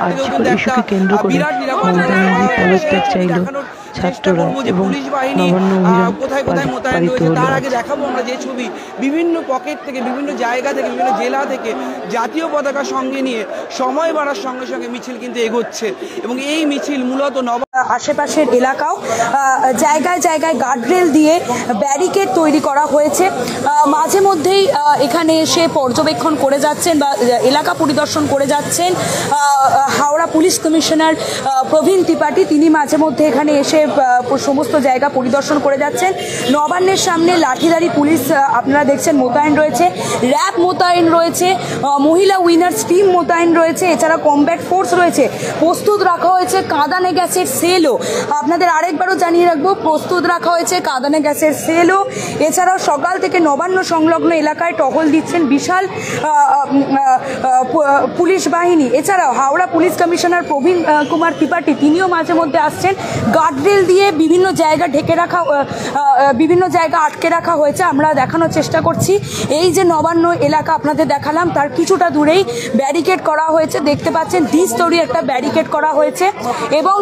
আর্জিকর ইস্যুকে কেন্দ্র করে মমতা ব্যানার্জি পদত্যাগ চাইল ছাত্ররা এবং নবান্ন অভিযান পালিত হলো। তার আগে দেখাবো আমরা যে ছবি বিভিন্ন পকেট থেকে, বিভিন্ন জায়গা থেকে, বিভিন্ন জেলা থেকে জাতীয় পতাকা সঙ্গে নিয়ে সময় বাড়ার সঙ্গে সঙ্গে মিছিল কিন্তু এগোচ্ছে এবং এই মিছিল মূলত আশেপাশের এলাকাও জায়গায় জায়গায় গার্ডরেল দিয়ে ব্যারিকেড তৈরি করা হয়েছে। মাঝে মধ্যেই এখানে এসে পর্যবেক্ষণ করে যাচ্ছেন বা এলাকা পরিদর্শন করে যাচ্ছেন হাওড়া পুলিশ কমিশনার প্রবীণ ত্রিপাঠী। তিনি মাঝে মধ্যে এখানে এসে সমস্ত জায়গা পরিদর্শন করে যাচ্ছেন। নবান্নের সামনে লাঠিধারী পুলিশ আপনারা দেখছেন মোতায়েন রয়েছে, র্যাব মোতায়েন রয়েছে, মহিলা উইনার্স টিম মোতায়েন রয়েছে, এছাড়া কমব্যাট ফোর্স রয়েছে। প্রস্তুত রাখা হয়েছে কাঁদানে গ্যাসের সেলও, আপনাদের আরেকবারও জানিয়ে রাখবো, প্রস্তুত রাখা হয়েছে কাঁদানে গ্যাসের সেলও। এছাড়াও সকাল থেকে নবান্ন সংলগ্ন এলাকায় টহল দিচ্ছেন বিশাল পুলিশ বাহিনী। এছাড়াও হাওড়া পুলিশ কমিশনার প্রবীণ কুমার ত্রিপাঠী তিনিও মাঝে মধ্যে আসছেন। গার্ডরেল দিয়ে বিভিন্ন জায়গা ঢেকে রাখা, বিভিন্ন জায়গা আটকে রাখা হয়েছে। আমরা দেখানোর চেষ্টা করছি এই যে নবান্ন এলাকা আপনাদের দেখালাম তার কিছুটা দূরেই ব্যারিকেড করা হয়েছে, দেখতে পাচ্ছেন দ্বিস্তরীয় একটা ব্যারিকেড করা হয়েছে এবং